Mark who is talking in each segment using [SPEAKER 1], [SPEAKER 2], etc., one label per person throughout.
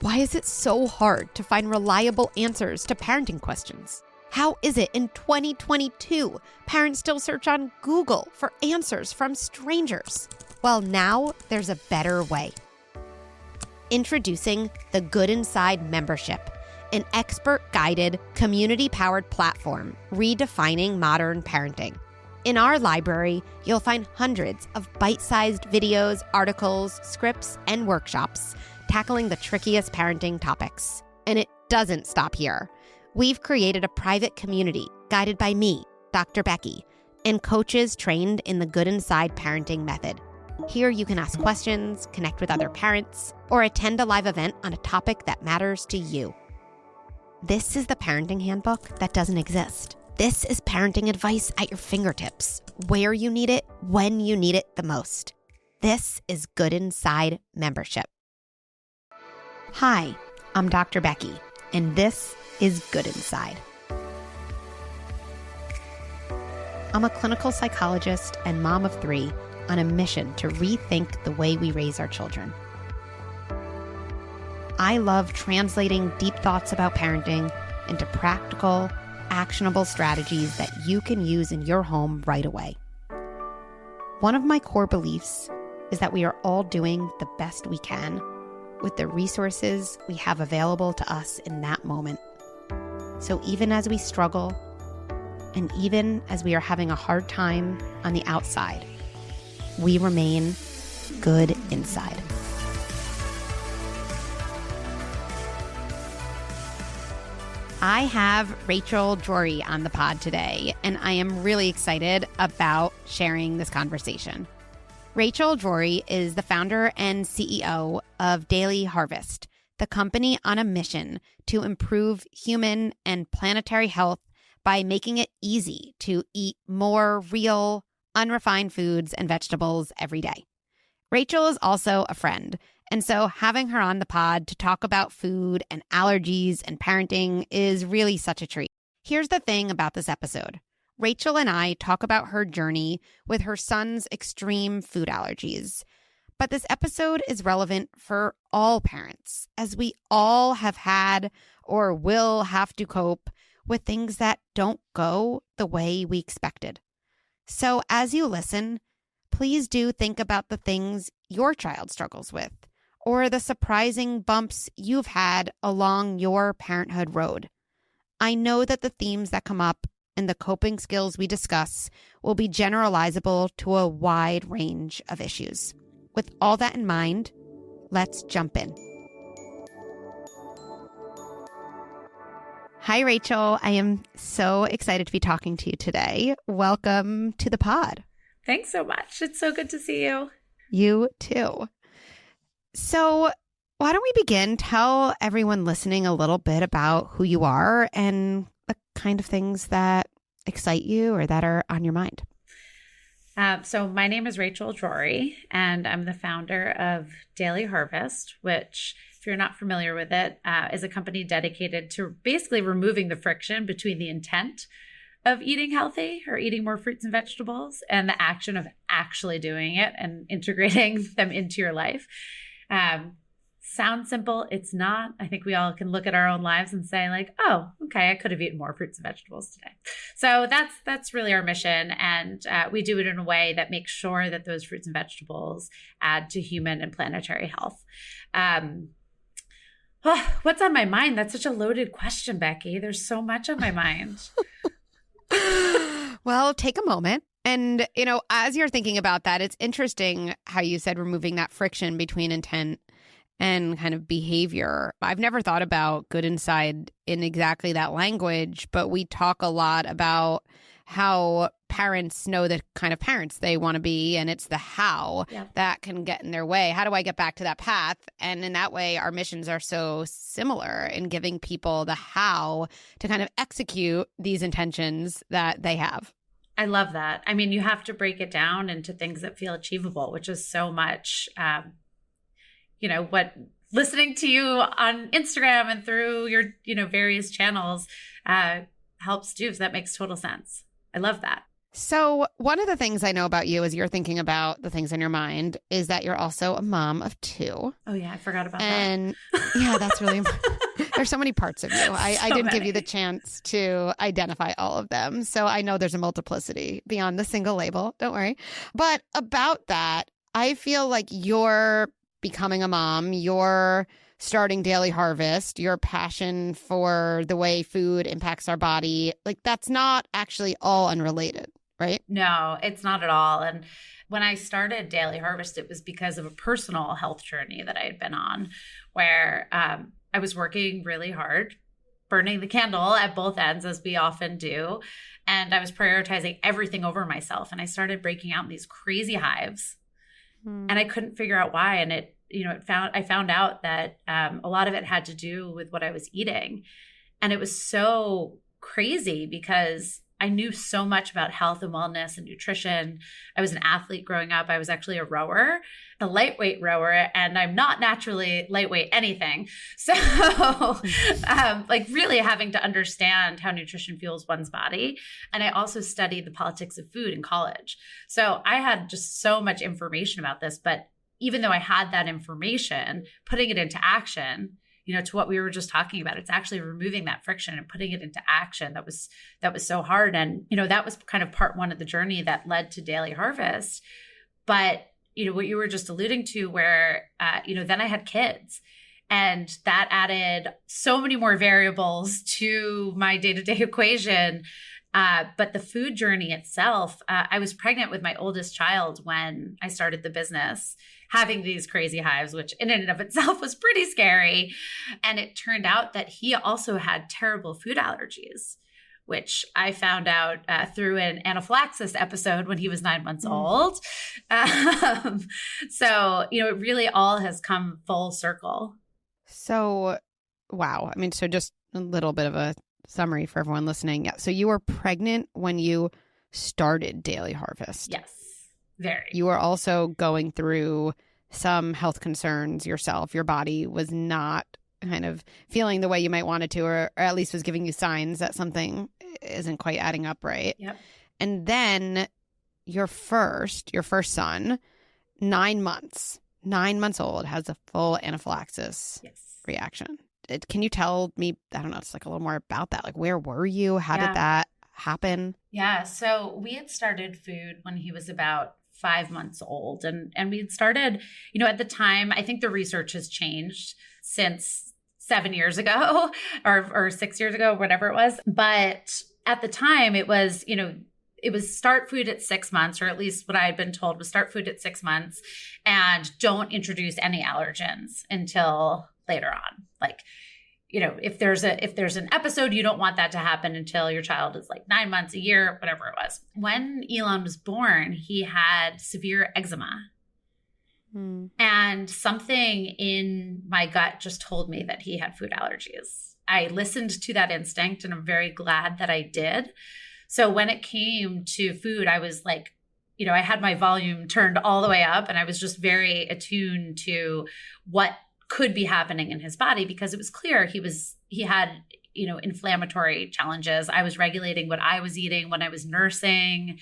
[SPEAKER 1] Why is it so hard to find reliable answers to parenting questions? How is it in 2022, parents still search on Google for answers from strangers? Well, now there's a better way. Introducing the Good Inside membership, an expert-guided, community-powered platform redefining modern parenting. In our library, you'll find hundreds of bite-sized videos, articles, scripts, and workshops tackling the trickiest parenting topics. And it doesn't stop here. We've created a private community guided by me, Dr. Becky, and coaches trained in the Good Inside parenting method. Here you can ask questions, connect with other parents, or attend a live event on a topic that matters to you. This is the parenting handbook that doesn't exist. This is parenting advice at your fingertips, where you need it, when you need it the most. This is Good Inside membership. Hi, I'm Dr. Becky, and this is Good Inside. I'm a clinical psychologist and mom of 3 on a mission to rethink the way we raise our children. I love translating deep thoughts about parenting into practical, actionable strategies that you can use in your home right away. One of my core beliefs is that we are all doing the best we can with the resources we have available to us in that moment. So even as we struggle, and even as we are having a hard time on the outside, we remain good inside. I have Rachel Jory on the pod today, and I am really excited about sharing this conversation. Rachel Jory is the founder and CEO of Daily Harvest, the company on a mission to improve human and planetary health by making it easy to eat more real, unrefined foods and vegetables every day. Rachel is also a friend, and so having her on the pod to talk about food and allergies and parenting is really such a treat. Here's the thing about this episode. Rachel and I talk about her journey with her son's extreme food allergies. But this episode is relevant for all parents, as we all have had or will have to cope with things that don't go the way we expected. So as you listen, please do think about the things your child struggles with, or the surprising bumps you've had along your parenthood road. I know that the themes that come up and the coping skills we discuss will be generalizable to a wide range of issues. With all that in mind, let's jump in. Hi, Rachel. I am so excited to be talking to you today. Welcome to the pod.
[SPEAKER 2] Thanks so much. It's so good to see you.
[SPEAKER 1] You too. So why don't we begin? Tell everyone listening a little bit about who you are and the kind of things that excite you or that are on your mind.
[SPEAKER 2] So my name is Rachel Jory, and I'm the founder of Daily Harvest, which, if you're not familiar with it, is a company dedicated to basically removing the friction between the intent of eating healthy or eating more fruits and vegetables and the action of actually doing it and integrating them into your life. Sounds simple. It's not. I think we all can look at our own lives and say like, oh, okay, I could have eaten more fruits and vegetables today. So that's really our mission. And we do it in a way that makes sure that those fruits and vegetables add to human and planetary health. What's on my mind? That's such a loaded question, Becky. There's so much on my mind.
[SPEAKER 1] Well, take a moment. And, as you're thinking about that, it's interesting how you said removing that friction between intent and kind of behavior. I've never thought about good inside in exactly that language, but we talk a lot about how parents know the kind of parents they want to be, and it's the how that can get in their way. How do I get back to that path? And in that way, our missions are so similar in giving people the how to kind of execute these intentions that they have.
[SPEAKER 2] I love that. I mean, you have to break it down into things that feel achievable, which is so much, what listening to you on Instagram and through your, various channels helps do. So that makes total sense. I love that.
[SPEAKER 1] So one of the things I know about you as you're thinking about the things in your mind is that you're also a mom of 2.
[SPEAKER 2] Oh yeah, I forgot about
[SPEAKER 1] and yeah, that's really important. There's so many parts of you. I didn't give you the chance to identify all of them. So I know there's a multiplicity beyond the single label. Don't worry. But about that, I feel like you're becoming a mom, you're starting Daily Harvest, your passion for the way food impacts our body, like that's not actually all unrelated, right?
[SPEAKER 2] No, it's not at all. And when I started Daily Harvest, it was because of a personal health journey that I had been on where I was working really hard, burning the candle at both ends, as we often do. And I was prioritizing everything over myself. And I started breaking out in these crazy hives. And I couldn't figure out why. And I found out that a lot of it had to do with what I was eating. And it was so crazy because I knew so much about health and wellness and nutrition. I was an athlete growing up. I was actually a rower, a lightweight rower, and I'm not naturally lightweight anything. So like really having to understand how nutrition fuels one's body. And I also studied the politics of food in college. So I had just so much information about this, but even though I had that information, putting it into action, to what we were just talking about, it's actually removing that friction and putting it into action. That was so hard. And, that was kind of part one of the journey that led to Daily Harvest. But, what you were just alluding to where, then I had kids and that added so many more variables to my day-to-day equation. But the food journey itself, I was pregnant with my oldest child when I started the business, having these crazy hives, which in and of itself was pretty scary. And it turned out that he also had terrible food allergies, which I found out through an anaphylaxis episode when he was 9 months old. So, it really all has come full circle.
[SPEAKER 1] So, wow. I mean, so just a little bit of a summary for everyone listening. Yeah. So you were pregnant when you started Daily Harvest.
[SPEAKER 2] Yes. Very.
[SPEAKER 1] You were also going through some health concerns yourself. Your body was not kind of feeling the way you might want it to, or at least was giving you signs that something isn't quite adding up right.
[SPEAKER 2] Yep.
[SPEAKER 1] And then your first son, 9 months old, has a full anaphylaxis reaction. Can you tell me, I don't know, it's like a little more about that. Like, where were you? How did that happen?
[SPEAKER 2] Yeah. So we had started food when he was about 5 months old. And we had started, at the time, I think the research has changed since 7 years ago or 6 years ago, whatever it was. But at the time it was, it was start food at 6 months, or at least what I had been told was start food at 6 months and don't introduce any allergens until later on. Like, if there's an episode, you don't want that to happen until your child is like 9 months, a year, whatever it was. When Elon was born, he had severe eczema. And something in my gut just told me that he had food allergies. I listened to that instinct, and I'm very glad that I did. So when it came to food, I was like, I had my volume turned all the way up, and I was just very attuned to what could be happening in his body, because it was clear he had, inflammatory challenges. I was regulating what I was eating when I was nursing,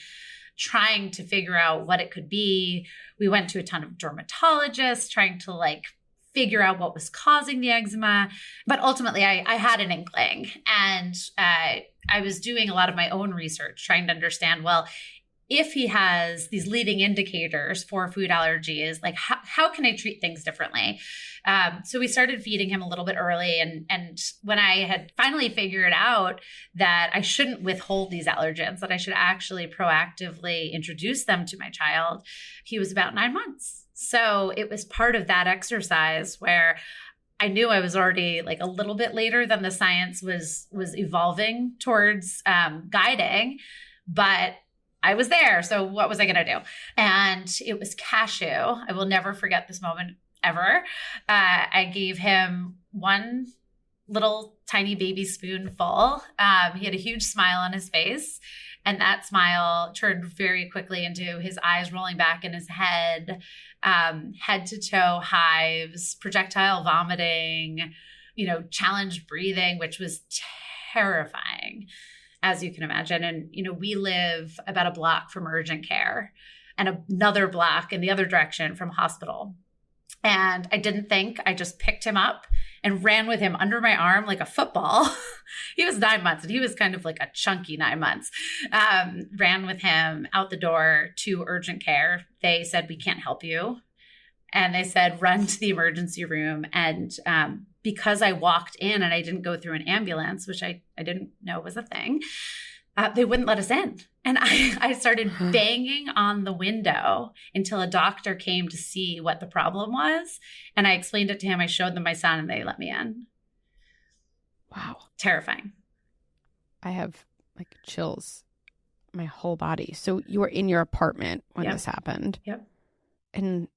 [SPEAKER 2] trying to figure out what it could be. We went to a ton of dermatologists trying to figure out what was causing the eczema. But ultimately I had an inkling, and I was doing a lot of my own research, trying to understand, well, if he has these leading indicators for food allergies, how can I treat things differently? So we started feeding him a little bit early. And when I had finally figured out that I shouldn't withhold these allergens, that I should actually proactively introduce them to my child, he was about 9 months. So it was part of that exercise where I knew I was already a little bit later than the science was evolving towards guiding, but I was there. So what was I going to do? And it was cashew. I will never forget this moment ever. I gave him one little tiny baby spoonful. He had a huge smile on his face, and that smile turned very quickly into his eyes rolling back in his head, head to toe hives, projectile vomiting, challenged breathing, which was terrifying. as you can imagine. And, we live about a block from urgent care and another block in the other direction from hospital. And I didn't think, I just picked him up and ran with him under my arm like a football. He was 9 months and he was kind of like a chunky 9 months. Ran with him out the door to urgent care. They said, we can't help you. And they said, run to the emergency room. And because I walked in and I didn't go through an ambulance, which I didn't know was a thing, they wouldn't let us in. And I started banging on the window until a doctor came to see what the problem was. And I explained it to him. I showed them my son and they let me in.
[SPEAKER 1] Wow.
[SPEAKER 2] Terrifying. I
[SPEAKER 1] have like chills my whole body. So you were in your apartment when this happened.
[SPEAKER 2] Yep.
[SPEAKER 1] And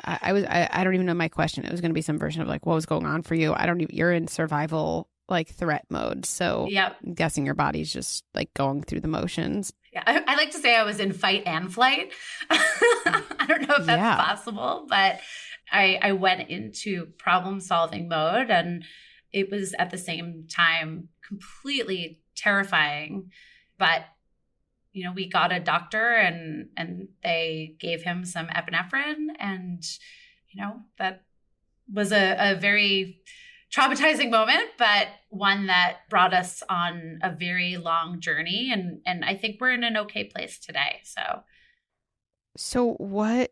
[SPEAKER 1] I don't even know my question. It was going to be some version of like, what was going on for you? You're in survival, like threat mode. So
[SPEAKER 2] yep.
[SPEAKER 1] I'm guessing your body's just like going through the motions.
[SPEAKER 2] Yeah. I like to say I was in fight and flight. I don't know if that's possible, but I went into problem solving mode, and it was at the same time completely terrifying. But we got a doctor and they gave him some epinephrine, and that was a very traumatizing moment, but one that brought us on a very long journey. And I think we're in an okay place today.
[SPEAKER 1] So what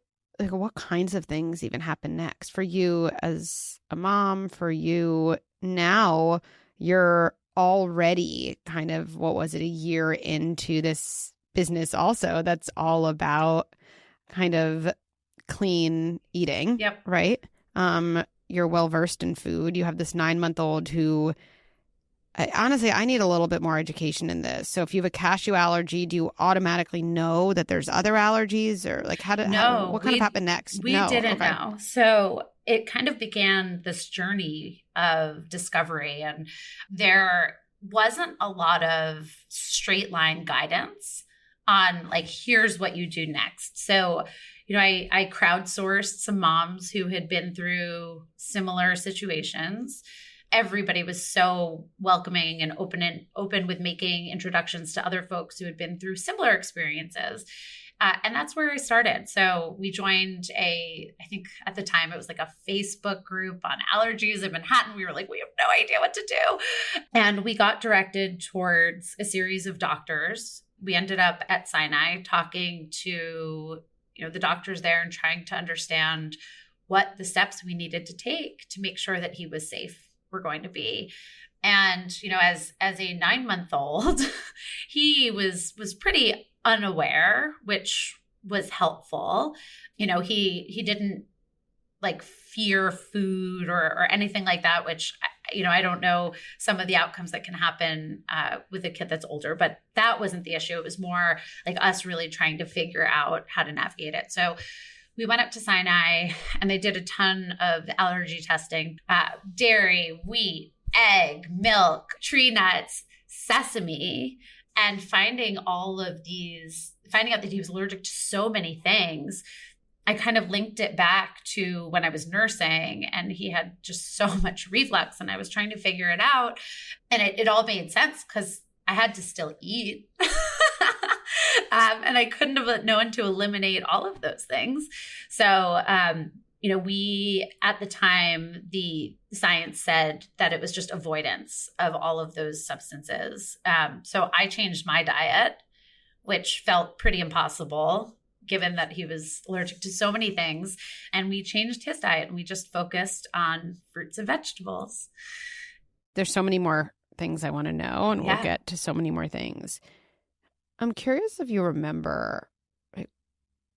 [SPEAKER 1] kinds of things even happen next for you as a mom? For you now, you're already kind of, what was it, a year into this business also that's all about kind of clean eating.
[SPEAKER 2] Yep.
[SPEAKER 1] Right? You're well-versed in food. You have this 9-month-old who, honestly, I need a little bit more education in this. So if you have a cashew allergy, do you automatically know that there's other allergies, or like what kind of happened next?
[SPEAKER 2] We didn't know. So it kind of began this journey of discovery, and there wasn't a lot of straight line guidance on like, here's what you do next. So I crowdsourced some moms who had been through similar situations. Everybody was so welcoming and open with making introductions to other folks who had been through similar experiences. And that's where I started. So we joined I think at the time it was like a Facebook group on allergies in Manhattan. We were like, we have no idea what to do. And we got directed towards a series of doctors. We ended up at Sinai talking to the doctors there and trying to understand what the steps we needed to take to make sure that he was safe were going to be. And, as a 9-month-old, he was pretty unaware, which was helpful. He didn't like fear food or anything like that, which, I don't know some of the outcomes that can happen with a kid that's older, but that wasn't the issue. It was more like us really trying to figure out how to navigate it. So we went up to Sinai and they did a ton of allergy testing, dairy, wheat, egg, milk, tree nuts, sesame, and finding out that he was allergic to so many things. I kind of linked it back to when I was nursing and he had just so much reflux and I was trying to figure it out. And it all made sense because I had to still eat. And I couldn't have known to eliminate all of those things. So, we, at the time, the science said that it was just avoidance of all of those substances. So I changed my diet, which felt pretty impossible given that he was allergic to so many things. And we changed his diet and we just focused on fruits and vegetables.
[SPEAKER 1] There's so many more things I want to know, and we'll get to so many more things. I'm curious if you remember,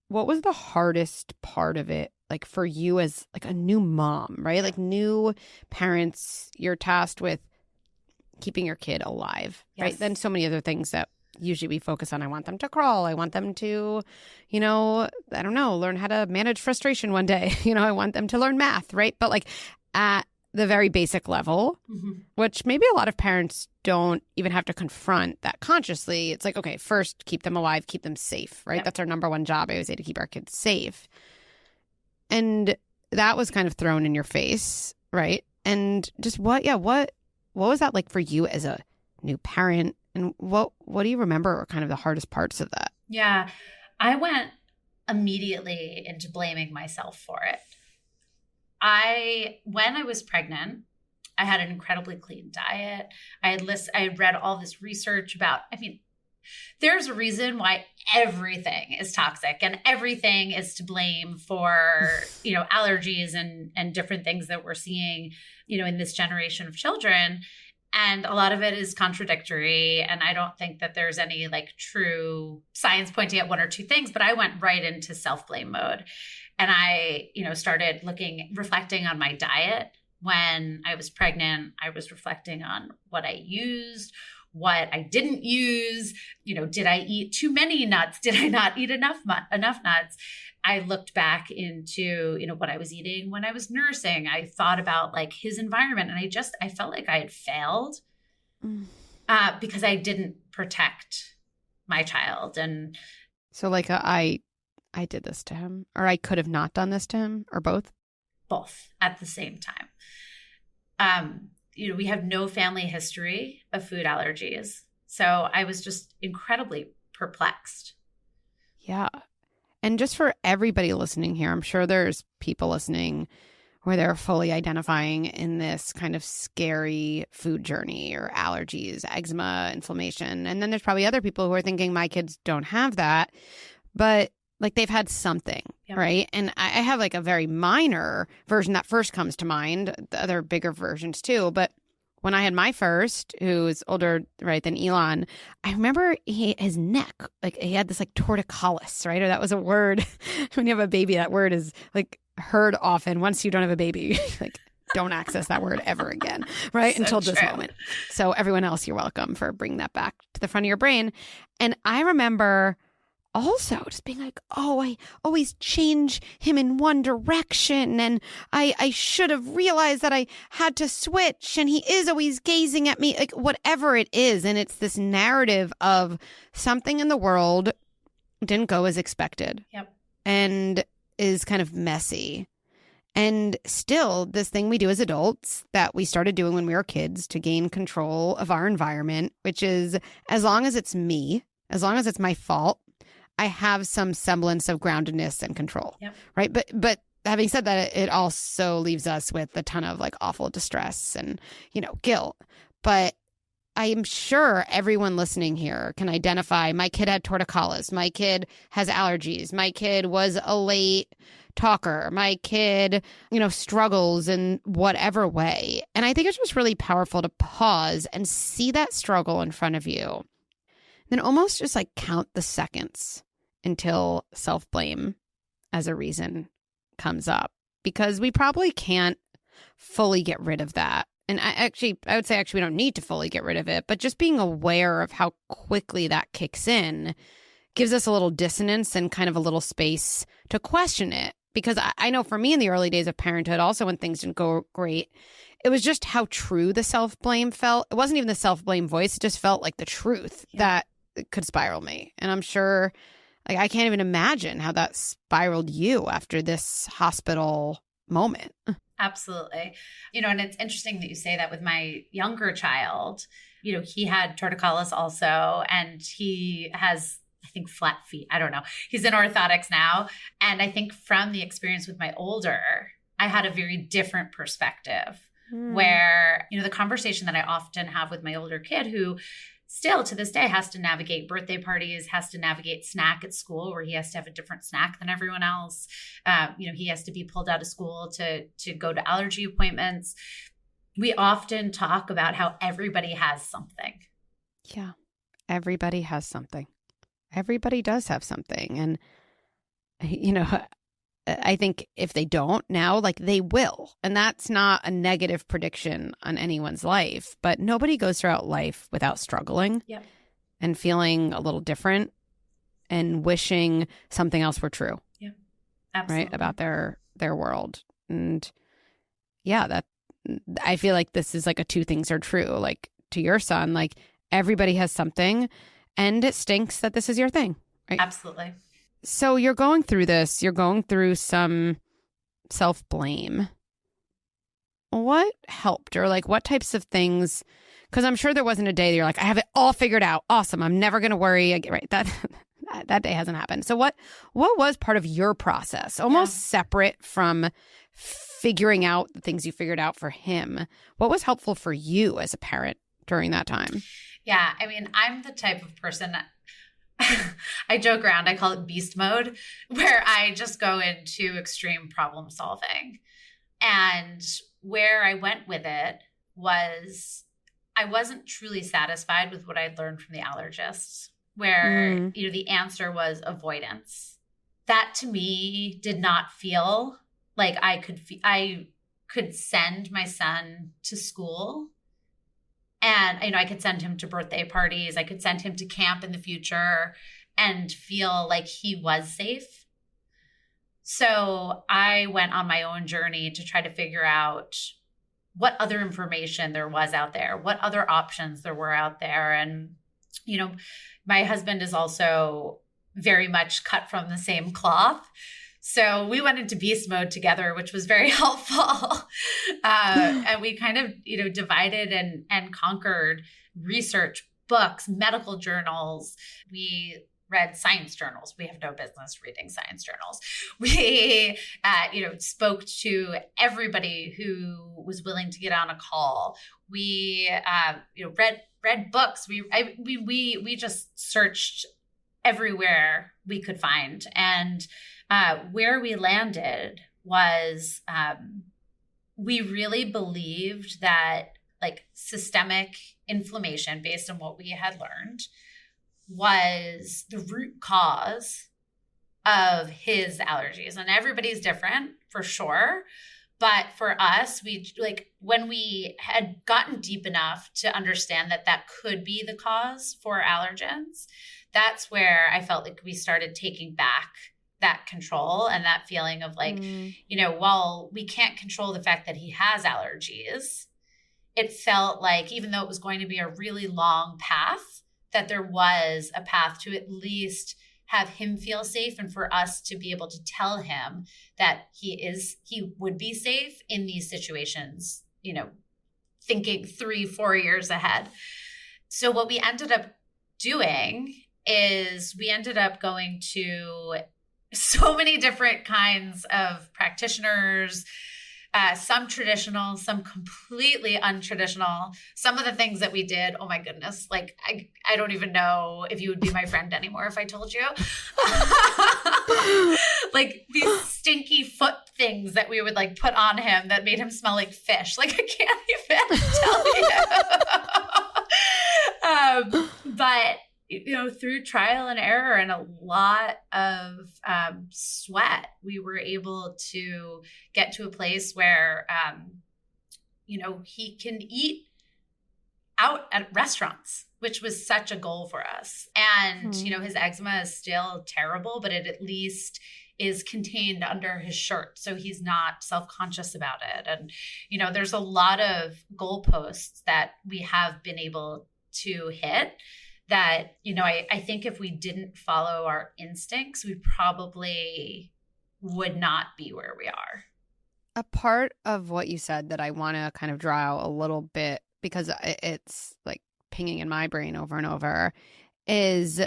[SPEAKER 1] what was the hardest part of it, like for you as like a new mom, right? Like new parents, you're tasked with keeping your kid alive, right? Then so many other things that usually we focus on. I want them to crawl. I want them to, I don't know, learn how to manage frustration one day. I want them to learn math, right? But like at the very basic level, which maybe a lot of parents don't even have to confront that consciously. It's like, okay, first keep them alive, keep them safe, right? Yep. That's our number one job, I always say, to keep our kids safe. And that was kind of thrown in your face, right? And just what was that like for you as a new parent And what do you remember are kind of the hardest parts of that?
[SPEAKER 2] Yeah, I went immediately into blaming myself for it. When I was pregnant, I had an incredibly clean diet. I had read all this research about, there's a reason why everything is toxic and everything is to blame for, allergies and different things that we're seeing, in this generation of children. And a lot of it is contradictory. And I don't think that there's any true science pointing at one or two things, but I went right into self-blame mode. And I, started reflecting on my diet. When I was pregnant, I was reflecting on what I used, what I didn't use. Did I eat too many nuts? Did I not eat enough nuts? I looked back into, what I was eating when I was nursing. I thought about his environment, and I felt like I had failed because I didn't protect my child. And
[SPEAKER 1] so I did this to him, or I could have not done this to him, or both?
[SPEAKER 2] Both at the same time. We have no family history of food allergies. So I was just incredibly perplexed.
[SPEAKER 1] Yeah. And just for everybody listening here, I'm sure there's people listening where they're fully identifying in this kind of scary food journey or allergies, eczema, inflammation. And then there's probably other people who are thinking, my kids don't have that, but they've had something, yep. Right? And I have a very minor version that first comes to mind, the other bigger versions too. But when I had my first, who's older, right, than Elon, I remember his neck, he had this torticollis, right? Or that was a word. When you have a baby, that word is heard often. Once you don't have a baby, don't access that word ever again, right? So until this moment. So everyone else, you're welcome for bringing that back to the front of your brain. And I remember also just being I always change him in one direction, and I should have realized that I had to switch, and he is always gazing at me, whatever it is. And it's this narrative of something in the world didn't go as expected.
[SPEAKER 2] Yep.
[SPEAKER 1] And is kind of messy. And still, this thing we do as adults that we started doing when we were kids to gain control of our environment, which is, as long as it's me, as long as it's my fault, I have some semblance of groundedness and control, yep. Right? But having said that, it also leaves us with a ton of awful distress and, guilt. But I am sure everyone listening here can identify, my kid had torticollis, my kid has allergies, my kid was a late talker, my kid, struggles in whatever way. And I think it's just really powerful to pause and see that struggle in front of you. Then almost just count the seconds until self-blame as a reason comes up, because we probably can't fully get rid of that. And I would say we don't need to fully get rid of it, but just being aware of how quickly that kicks in gives us a little dissonance and kind of a little space to question it. Because I know for me in the early days of parenthood, also when things didn't go great, it was just how true the self-blame felt. It wasn't even the self-blame voice. It just felt like the truth that could spiral me. And I'm sure, I can't even imagine how that spiraled you after this hospital moment.
[SPEAKER 2] Absolutely. And it's interesting that you say that with my younger child. He had torticollis also, and he has, I think, flat feet. I don't know. He's in orthotics now. And I think from the experience with my older, I had a very different perspective where, the conversation that I often have with my older kid, who still to this day has to navigate birthday parties, has to navigate snack at school where he has to have a different snack than everyone else. He has to be pulled out of school to go to allergy appointments. We often talk about how everybody has something.
[SPEAKER 1] Yeah, everybody has something. Everybody does have something. And, I think if they don't now, they will. And that's not a negative prediction on anyone's life, but nobody goes throughout life without struggling and feeling a little different and wishing something else were true.
[SPEAKER 2] Yeah, absolutely.
[SPEAKER 1] Right? About their world. And that I feel like this is a two things are true. To your son, everybody has something, and it stinks that this is your thing. Right?
[SPEAKER 2] Absolutely.
[SPEAKER 1] So you're going through this, you're going through some self-blame. what helped, or like what types of things? Because I'm sure there wasn't a day that you're like, I have it all figured out. Awesome. I'm never going to worry again. Right. That day hasn't happened. So what was part of your process, almost separate from figuring out the things you figured out for him? What was helpful for you as a parent during that time?
[SPEAKER 2] Yeah. I mean, I'm the type of person that I joke around, I call it beast mode, where I just go into extreme problem solving. And where I went with it was I wasn't truly satisfied with what I'd learned from the allergists, where, the answer was avoidance. That to me did not feel like I could send my son to school. And, I could send him to birthday parties. I could send him to camp in the future and feel like he was safe. So I went on my own journey to try to figure out what other information there was out there, what other options there were out there. And, my husband is also very much cut from the same cloth. So we went into beast mode together, which was very helpful. And we kind of, divided and conquered research, books, medical journals. We read science journals. We have no business reading science journals. We, spoke to everybody who was willing to get on a call. We, read books. We just searched everywhere we could find. And where we landed was we really believed that like systemic inflammation, based on what we had learned, was the root cause of his allergies. And everybody's different for sure. But for us, when we had gotten deep enough to understand that could be the cause for allergens, that's where I felt like we started taking back that control and that feeling of like, while we can't control the fact that he has allergies, it felt like even though it was going to be a really long path, that there was a path to at least have him feel safe and for us to be able to tell him that he would be safe in these situations, thinking 3-4 years ahead. So what we ended up doing is we ended up going to so many different kinds of practitioners, some traditional, some completely untraditional. Some of the things that we did, oh my goodness, like I don't even know if you would be my friend anymore if I told you. Like these stinky foot things that we would like put on him that made him smell like fish. Like I can't even tell you. But through trial and error and a lot of sweat, we were able to get to a place where, he can eat out at restaurants, which was such a goal for us. And, his eczema is still terrible, but it at least is contained under his shirt. So he's not self-conscious about it. And, there's a lot of goalposts that we have been able to hit that, I think if we didn't follow our instincts, we probably would not be where we are.
[SPEAKER 1] A part of what you said that I want to kind of draw out a little bit, because it's like pinging in my brain over and over, is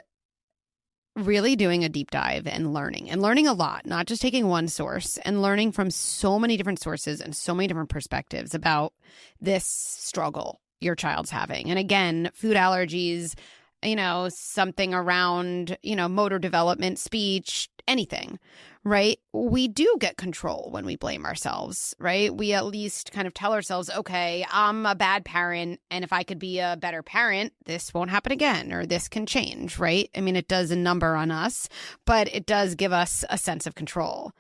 [SPEAKER 1] really doing a deep dive and learning a lot, not just taking one source, and learning from so many different sources and so many different perspectives about this struggle your child's having. And again, food allergies, something around, motor development, speech, anything, right? We do get control when we blame ourselves, right? We at least kind of tell ourselves, okay, I'm a bad parent, and if I could be a better parent, this won't happen again, or this can change, right? I mean, it does a number on us, but it does give us a sense of control.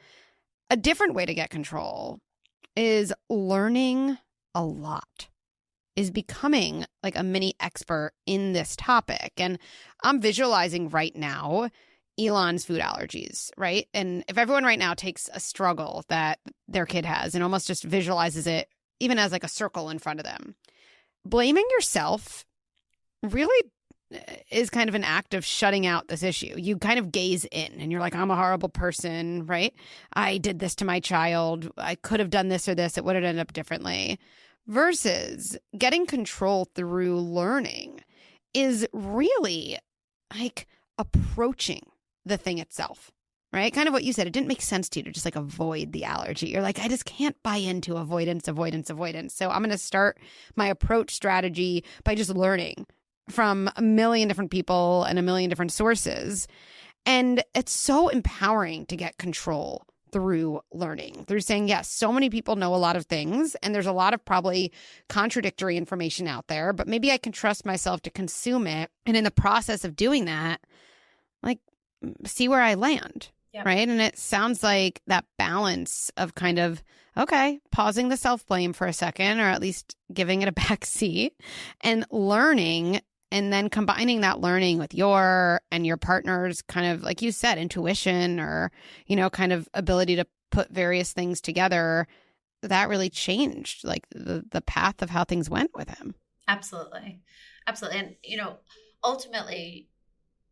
[SPEAKER 1] A different way to get control is learning a lot, is becoming like a mini expert in this topic. And I'm visualizing right now Elon's food allergies, right? And if everyone right now takes a struggle that their kid has and almost just visualizes it even as like a circle in front of them, blaming yourself really is kind of an act of shutting out this issue. You kind of gaze in and you're like, I'm a horrible person, right? I did this to my child. I could have done this or this. It would have ended up differently. Versus getting control through learning is really like approaching the thing itself, right? Kind of what you said. It didn't make sense to you to just like avoid the allergy. You're like, I just can't buy into avoidance. So I'm going to start my approach strategy by just learning from a million different people and a million different sources. And it's so empowering to get control through learning, through saying, yes, so many people know a lot of things and there's a lot of probably contradictory information out there, but maybe I can trust myself to consume it. And in the process of doing that, like, see where I land. Yep. Right. And it sounds like that balance of kind of, okay, pausing the self-blame for a second, or at least giving it a back seat and learning. And then combining that learning with your partner's kind of, like you said, intuition or, kind of ability to put various things together, that really changed like the path of how things went with him.
[SPEAKER 2] Absolutely. And, ultimately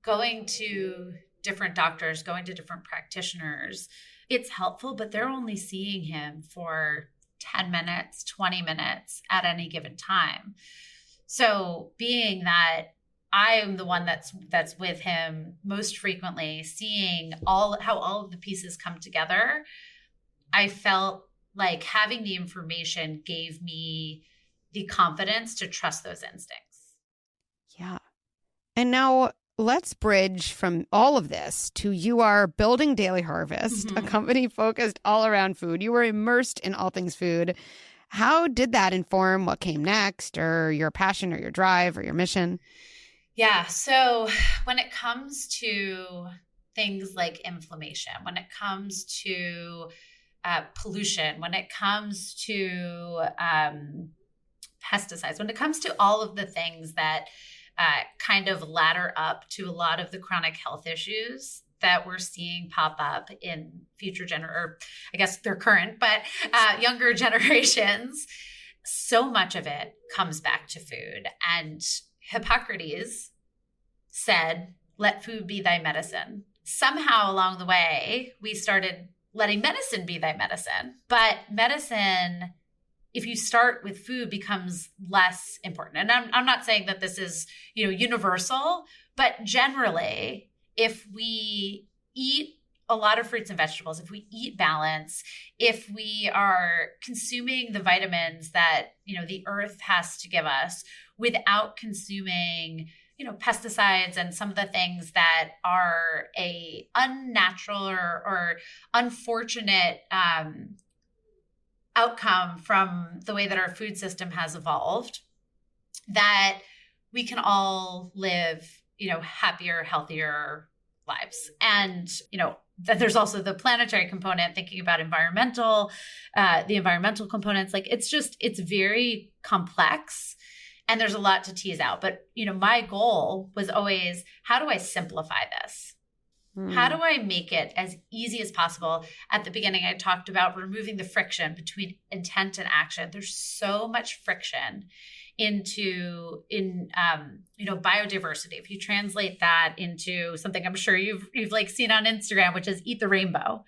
[SPEAKER 2] going to different doctors, going to different practitioners, it's helpful, but they're only seeing him for 10 minutes, 20 minutes at any given time. So being that I am the one that's with him most frequently, seeing how all of the pieces come together, I felt like having the information gave me the confidence to trust those instincts.
[SPEAKER 1] Yeah. And now let's bridge from all of this to you are building Daily Harvest, a company focused all around food. You were immersed in all things food. How did that inform what came next, or your passion or your drive or your mission?
[SPEAKER 2] Yeah. So when it comes to things like inflammation, when it comes to pollution, when it comes to pesticides, when it comes to all of the things that kind of ladder up to a lot of the chronic health issues that we're seeing pop up in future or I guess they're current, but younger generations, so much of it comes back to food. And Hippocrates said, let food be thy medicine. Somehow along the way, we started letting medicine be thy medicine. But medicine, if you start with food, becomes less important. And I'm not saying that this is, universal, but generally, if we eat a lot of fruits and vegetables, if we eat balance, if we are consuming the vitamins that, the earth has to give us without consuming, pesticides and some of the things that are a unnatural or unfortunate outcome from the way that our food system has evolved, that we can all live happier, healthier lives. And, that there's also the planetary component, thinking about the environmental components. Like it's very complex and there's a lot to tease out. But, my goal was always, how do I simplify this? How do I make it as easy as possible? At the beginning, I talked about removing the friction between intent and action. There's so much friction in biodiversity. If you translate that into something I'm sure you've like seen on Instagram, which is eat the rainbow.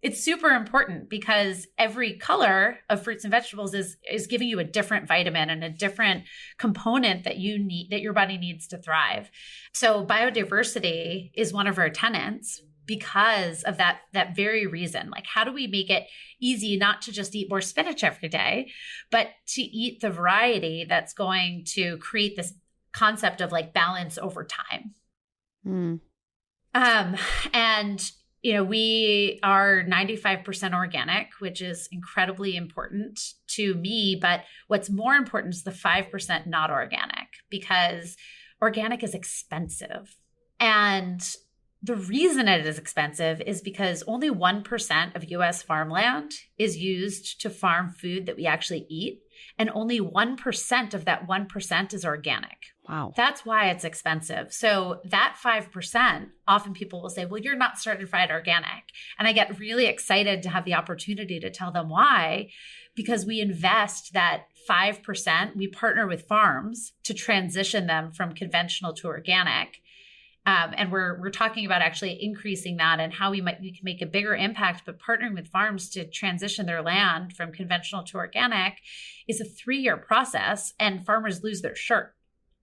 [SPEAKER 2] It's super important because every color of fruits and vegetables is giving you a different vitamin and a different component that you need, that your body needs to thrive. So biodiversity is one of our tenets because of that very reason. Like, how do we make it easy not to just eat more spinach every day, but to eat the variety that's going to create this concept of like balance over time? And we are 95% organic, which is incredibly important to me. But what's more important is the 5% not organic, because organic is expensive. And the reason it is expensive is because only 1% of US farmland is used to farm food that we actually eat. And only 1% of that 1% is organic.
[SPEAKER 1] Wow.
[SPEAKER 2] That's why it's expensive. So that 5%, often people will say, well, you're not certified organic. And I get really excited to have the opportunity to tell them why, because we invest that 5%, we partner with farms to transition them from conventional to organic. And we're talking about actually increasing that and how we can make a bigger impact, but partnering with farms to transition their land from conventional to organic is a 3-year process, and farmers lose their shirt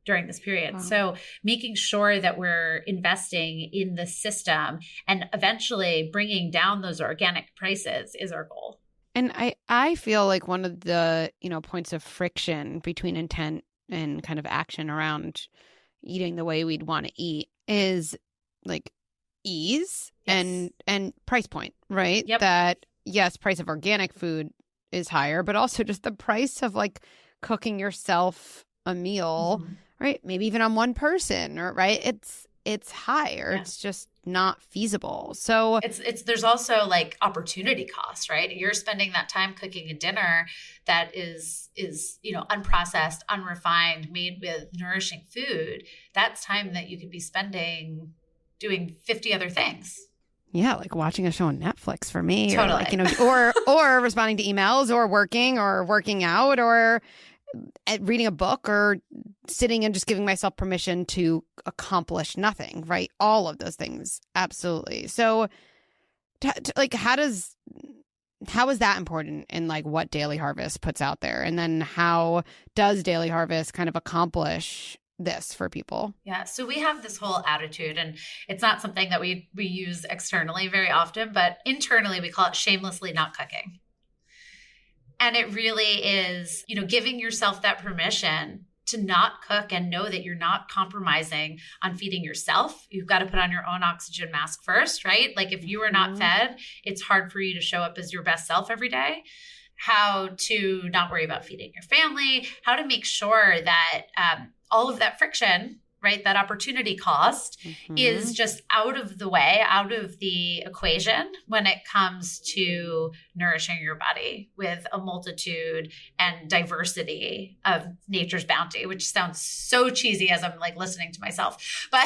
[SPEAKER 2] during this period. Wow. So making sure that we're investing in the system and eventually bringing down those organic prices is our goal.
[SPEAKER 1] And I feel like one of the, points of friction between intent and kind of action around eating the way we'd want to eat is like ease. Yes. and price point, right?
[SPEAKER 2] Yep.
[SPEAKER 1] That yes, price of organic food is higher, but also just the price of like cooking yourself a meal, mm-hmm. right? Maybe even on one person, or right? It's higher. Yeah. It's just not feasible. So
[SPEAKER 2] there's also like opportunity costs, right? You're spending that time cooking a dinner that is unprocessed, unrefined, made with nourishing food. That's time that you could be spending doing 50 other things.
[SPEAKER 1] Yeah, like watching a show on Netflix for me.
[SPEAKER 2] Totally.
[SPEAKER 1] Or responding to emails, or working out, or reading a book, or sitting and just giving myself permission to accomplish nothing, right? All of those things. Absolutely. So like, how is that important in like what Daily Harvest puts out there? And then how does Daily Harvest kind of accomplish this for people?
[SPEAKER 2] Yeah. So we have this whole attitude, and it's not something that we use externally very often, but internally we call it shamelessly not cooking. And it really is, giving yourself that permission to not cook and know that you're not compromising on feeding yourself. You've got to put on your own oxygen mask first, right? Like if you are not fed, it's hard for you to show up as your best self every day. How to not worry about feeding your family, how to make sure that all of that friction, right, that opportunity cost is just out of the way, out of the equation when it comes to nourishing your body with a multitude and diversity of nature's bounty, which sounds so cheesy as I'm like listening to myself, but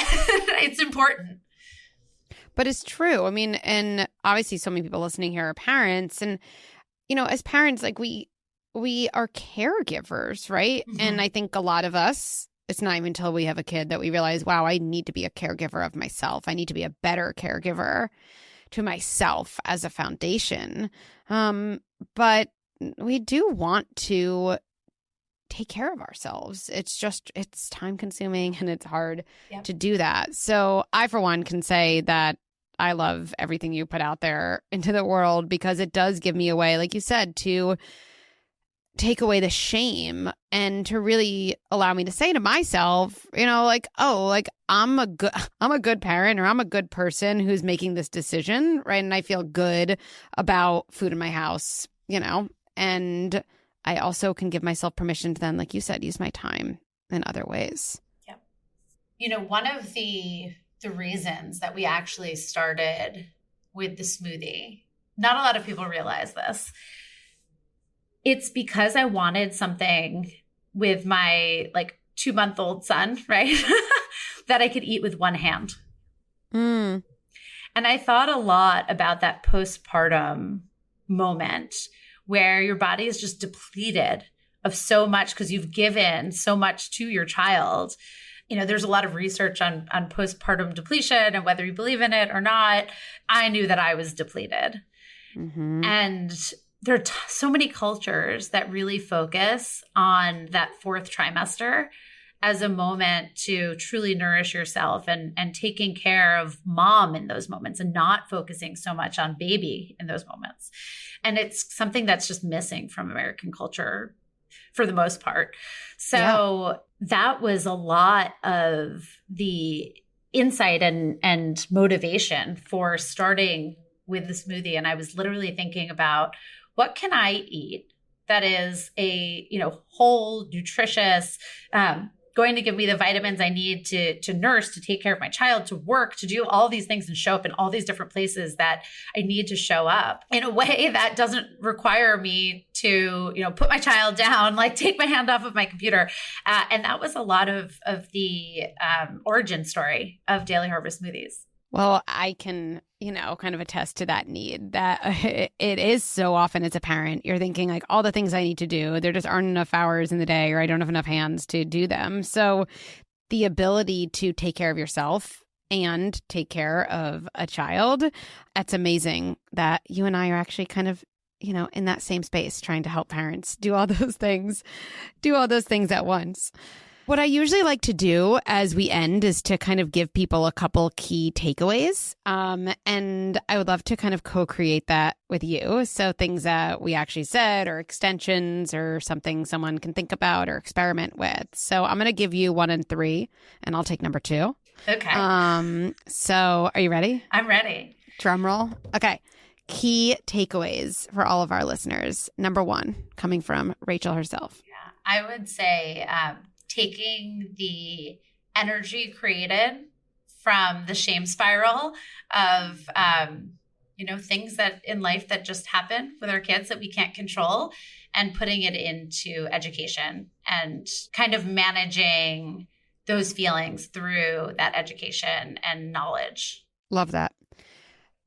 [SPEAKER 2] it's important.
[SPEAKER 1] But it's true. I mean, and obviously so many people listening here are parents, and, as parents, like we are caregivers, right? Mm-hmm. And I think a lot of us, it's not even until we have a kid that we realize, wow, I need to be a caregiver of myself. I need to be a better caregiver to myself as a foundation. But we do want to take care of ourselves. It's time consuming, and it's hard to do that. So I, for one, can say that I love everything you put out there into the world, because it does give me a way, like you said, to take away the shame and to really allow me to say to myself, like, oh, like I'm a good parent, or I'm a good person who's making this decision, right? And I feel good about food in my house, and I also can give myself permission to then, like you said, use my time in other ways.
[SPEAKER 2] Yeah. One of the reasons that we actually started with the smoothie, not a lot of people realize this, it's because I wanted something with my 2-month-old son, right? that I could eat with one hand. And I thought a lot about that postpartum moment where your body is just depleted of so much because you've given so much to your child. There's a lot of research on postpartum depletion and whether you believe in it or not. I knew that I was depleted. Mm-hmm. And there are so many cultures that really focus on that 4th trimester as a moment to truly nourish yourself and taking care of mom in those moments and not focusing so much on baby in those moments. And it's something that's just missing from American culture for the most part. So that was a lot of the insight and motivation for starting with the smoothie. And I was literally thinking about, what can I eat that is a, whole, nutritious, going to give me the vitamins I need to nurse, to take care of my child, to work, to do all these things and show up in all these different places that I need to show up in a way that doesn't require me to, put my child down, like take my hand off of my computer. And that was a lot of the origin story of Daily Harvest Smoothies.
[SPEAKER 1] Well, I can, kind of attest to that need that it is so often as a parent, you're thinking like all the things I need to do, there just aren't enough hours in the day or I don't have enough hands to do them. So the ability to take care of yourself and take care of a child, it's amazing that you and I are actually kind of, in that same space trying to help parents do all those things at once. What I usually like to do as we end is to kind of give people a couple key takeaways. And I would love to kind of co-create that with you. So things that we actually said or extensions or something someone can think about or experiment with. So I'm going to give you 1 and 3 and I'll take number 2.
[SPEAKER 2] Okay.
[SPEAKER 1] So are you ready?
[SPEAKER 2] I'm ready.
[SPEAKER 1] Drum roll. Okay. Key takeaways for all of our listeners. Number 1, coming from Rachel herself.
[SPEAKER 2] Yeah, I would say, taking the energy created from the shame spiral of, things that in life that just happen with our kids that we can't control, and putting it into education and kind of managing those feelings through that education and knowledge.
[SPEAKER 1] Love that.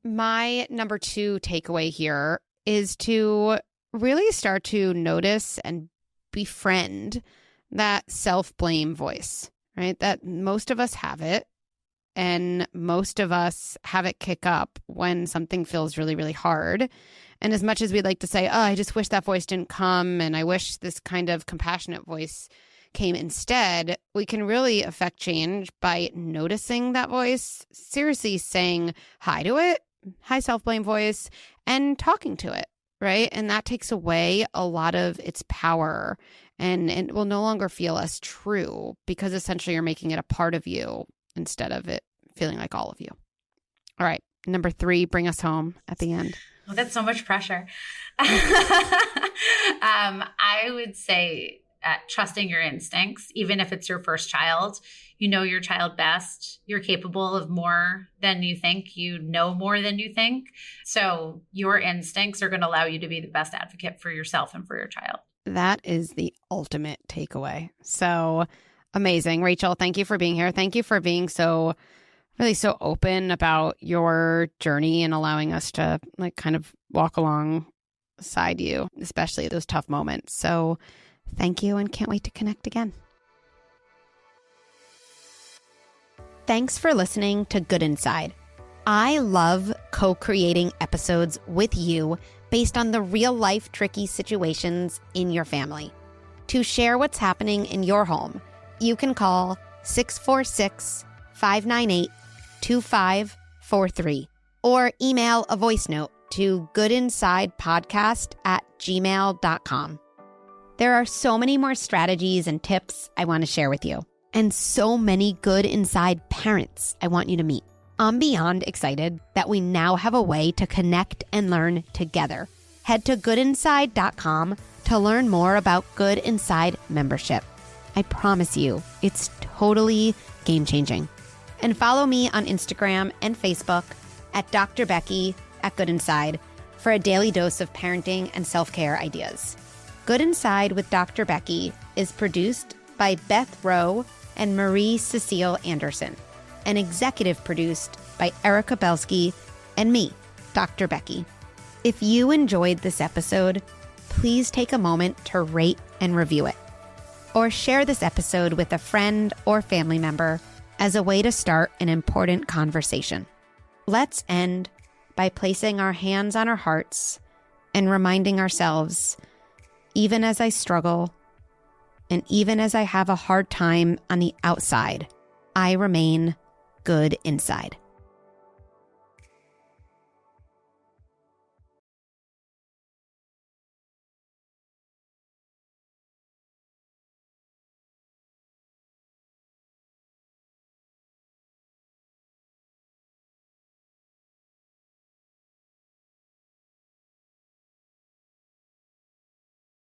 [SPEAKER 1] My number 2 takeaway here is to really start to notice and befriend that self-blame voice, right? That most of us have it, and most of us have it kick up when something feels really, really hard. And as much as we'd like to say, oh, I just wish that voice didn't come, and I wish this kind of compassionate voice came instead, we can really affect change by noticing that voice, seriously saying hi to it, hi self-blame voice, and talking to it, right? And that takes away a lot of its power. And it will no longer feel as true because essentially you're making it a part of you instead of it feeling like all of you. All right. Number 3, bring us home at the end.
[SPEAKER 2] Oh, that's so much pressure. I would say trusting your instincts, even if it's your first child. You know your child best. You're capable of more than you think. You know more than you think. So your instincts are going to allow you to be the best advocate for yourself and for your child.
[SPEAKER 1] That is the ultimate takeaway. So amazing. Rachel, thank you for being here. Thank you for being so open about your journey and allowing us to kind of walk alongside you, especially those tough moments. So thank you and can't wait to connect again. Thanks for listening to Good Inside. I love co-creating episodes with you based on the real-life tricky situations in your family. To share what's happening in your home, you can call 646-598-2543 or email a voice note to goodinsidepodcast@gmail.com. There are so many more strategies and tips I want to share with you, and so many Good Inside parents I want you to meet. I'm beyond excited that we now have a way to connect and learn together. Head to goodinside.com to learn more about Good Inside membership. I promise you, it's totally game-changing. And follow me on Instagram and Facebook at Dr. Becky at Good Inside for a daily dose of parenting and self-care ideas. Good Inside with Dr. Becky is produced by Beth Rowe and Marie Cecile Anderson, and executive produced by Erica Belsky and me, Dr. Becky. If you enjoyed this episode, please take a moment to rate and review it, or share this episode with a friend or family member as a way to start an important conversation. Let's end by placing our hands on our hearts and reminding ourselves, even as I struggle, and even as I have a hard time on the outside, I remain good inside.